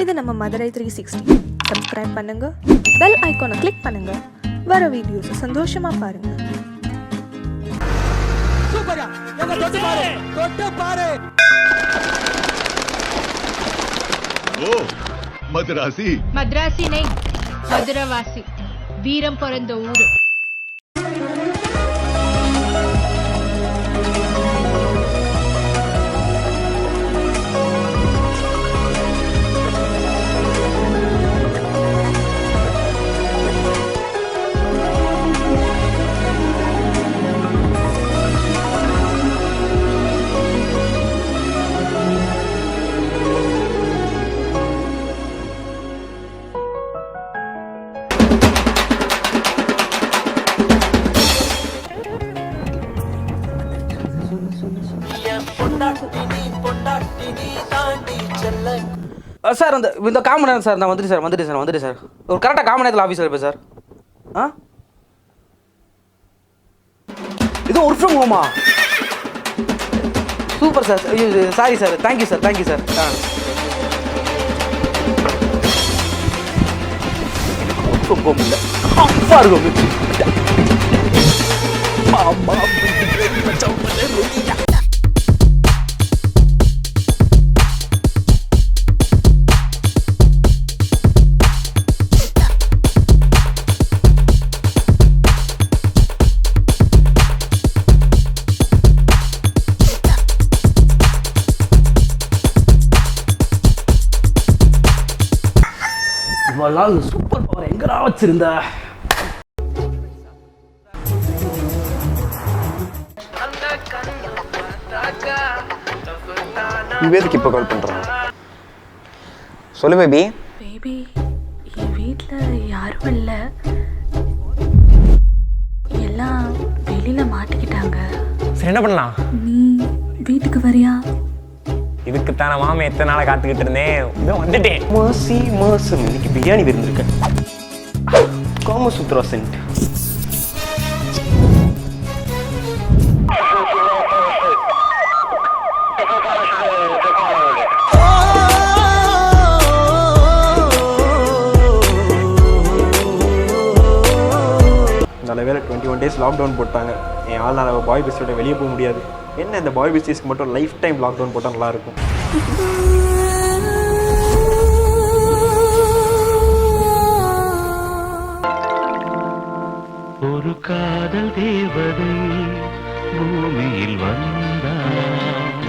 இது நம்ம மதுரை 360. சப்ஸ்கிரைப் பண்ணுங்க, பெல் ஐகானை கிளிக் பண்ணுங்க, வர வீடியோஸ் சந்தோஷமா பாருங்க. சூப்பரா எங்க தொட்டு பாரு ஓ மதுராசி மദ്രാசி नहीं மதுரவாசி வீரம் பிறந்த ஊரு. சார் இந்த காமன் சார் நான் வந்துட்டு சார் ஒரு கரெக்டாக காமன் நேரத்தில் ஆஃபீஸில் இருப்பேன் சார். இது ஒர்க் ஃப்ரம் ஹோமா? Super sir. Sorry sir, thank you sir. Work from home இல்லை, அப்பா இருக்கும். சூப்பர் பவர் எங்கடா வச்சிருந்த? விவேக்கு இப்போ கால் பண்ணுறான். சொல்லு பேபி. பேபி, என் வீட்டில் யாரும் இல்லை, எல்லாம் வெளியில் மாட்டிக்கிட்டாங்க. சரி என்ன பண்ணலாம்? நீ வீட்டுக்கு வரியா? இதுக்குத்தான மாமே எத்தனை நாளை காத்துக்கிட்டு இருந்தேன். இதோ வந்துட்டேன். மாசம் இன்னைக்கு பிரியாணி விருந்திருக்கேன். காமசூத்ரா சென்ட். நல்ல வேலை 21 days லாக்டவுன் போட்டாங்க. என் ஆள்னால பாய் பிஸ்டோட வெளியே போக முடியாது. என்ன இந்த பாய் பிஸ்டேஸ்க்கு மட்டும் லைஃப் டைம் லாக்டவுன் போட்டால் நல்லாயிருக்கும். ஒரு காதல் தேவதை பூமியில் வந்தாள்,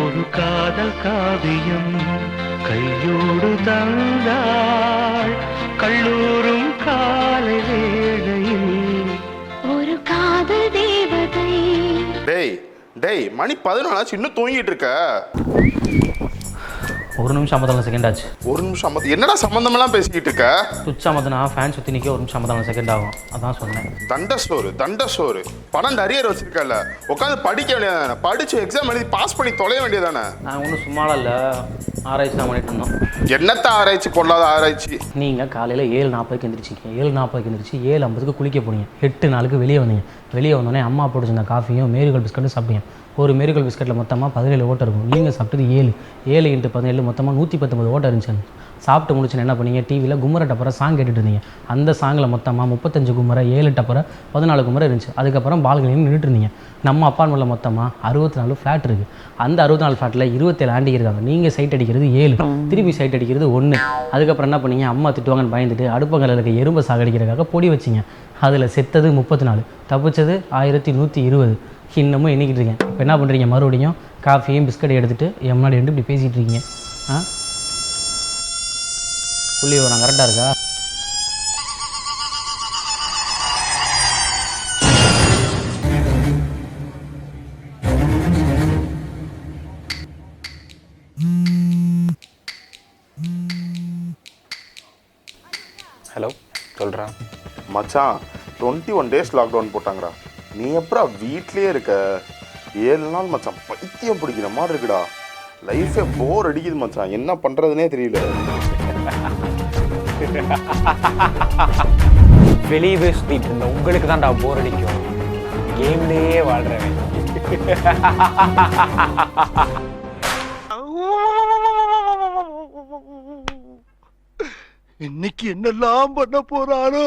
ஒரு காதல் காவியம் கையோடு தந்தாள், கல்லூரும் காலை வேளையில் ஒரு காதல் தேவதை. டேய் மணி 14 ஆச்சு, இன்னும் தூங்கிட்டு இருக்க? ஒரு நிமிஷம் 54 செகண்ட் ஆச்சு. ஒரு நிமிஷம் என்னடா சம்பந்தமெல்லாம் பேசிக்கிட்டு இருக்க? சுவிட்ச் அமர்த்தினா ஃபேன் சுற்றி நிற்க 1 நிமிஷம் 54 செகண்ட் ஆகும். அதான் சொன்னேன். தண்ட சோறு 12 அரியர் வச்சிருக்கல, உட்காந்து படிக்க வேண்டியதானே? படிச்சு எக்ஸாம் எழுதி பாஸ் பண்ணி தொலைய வேண்டியதானே? நான் ஒன்றும் சும்மாலாம் இல்லை, ஆராய்ச்சி தான் பண்ணிட்டு இருந்தோம். என்னத்த ஆராய்ச்சி, கொள்ளாத ஆராய்ச்சி. நீங்கள் காலையில் 7:40 எந்திரிச்சிங்க, 7:40 எந்திரிச்சு 7:50 குளிக்க போனீங்க. 8 நாளுக்கு வெளியே வந்தீங்க. வெளியே வந்தோடனே அம்மா போட்டு வச்சிருந்த காஃபியும் மேரிகோல்ட் பிஸ்கட்டும் சாப்பிட்டீங்க. ஒரு மேரிகோல்ட் பிஸ்கட்டில் மொத்தமாக 17 ஓட்டை இருக்கும். நீங்கள் சாப்பிட்டது 7 × 17 மொத்தமாக 119 ஓட்டை இருந்துச்சு. சாப்பிட்டு முடிச்சுன்னு என்ன பண்ணீங்க? டிவியில் கும்மர டப்பரை சாங் கேட்டுட்டு இருந்தீங்க. அந்த சாங்கில் மொத்தமாக 35 கும்மரை, 7 டப்பரை, 14 கும்மரை இருந்துச்சு. அதுக்கப்புறம் பால்கனின்னு நின்றுட்டு இருந்தீங்க. நம்ம அப்பார்ட்மெண்ட்டில் மொத்தமாக 64 ஃப்ளாட் இருக்குது. அந்த 64 ஃப்ளாட்டில் 27 ஆண்டி இருக்காங்க. நீங்கள் சைட் அடிக்கிறது 7, திருப்பி சைட் அடிக்கிறது 1. அதுக்கப்புறம் என்ன பண்ணீங்க? அம்மா திட்டுவாங்கன்னு பயந்துட்டு அடுப்பங்கல்ல இருக்க எறும்பை சாகடிக்கிறதுக்காக பொடி வச்சிங்க. அதில் செத்தது 34, தப்பிச்சது 1120. இன்னமும் எண்ணிக்கிட்டு இருக்கேன். இப்போ என்ன பண்ணுறீங்க? மறுபடியும் காஃபியும் பிஸ்கட்டையும் எடுத்துகிட்டு என் முன்னாடி ரெண்டு இப்படி பேசிகிட்டு இருக்கீங்க. புள்ளி நான் கரெக்டாக இருக்கா? ஹலோ சொல்கிறா மச்சான். 21 days லாக்டவுன் போட்டாங்கடா. நீ எப்பறம் வீட்லயே இருக்க? 7 நாள் மச்சான், பைத்தியம் பிடிக்கிற மாதிரி இருக்குடா. லைஃபே போர் அடிக்குது மச்சான், என்ன பண்றதுனே தெரியல. வெளியவே சுத்திட்டு இருந்த உங்களுக்கு தான்டா போர் அடிக்கும். கேம்லயே வாழ்றேன். இன்னைக்கு என்னெல்லாம் பண்ண போறாரோ?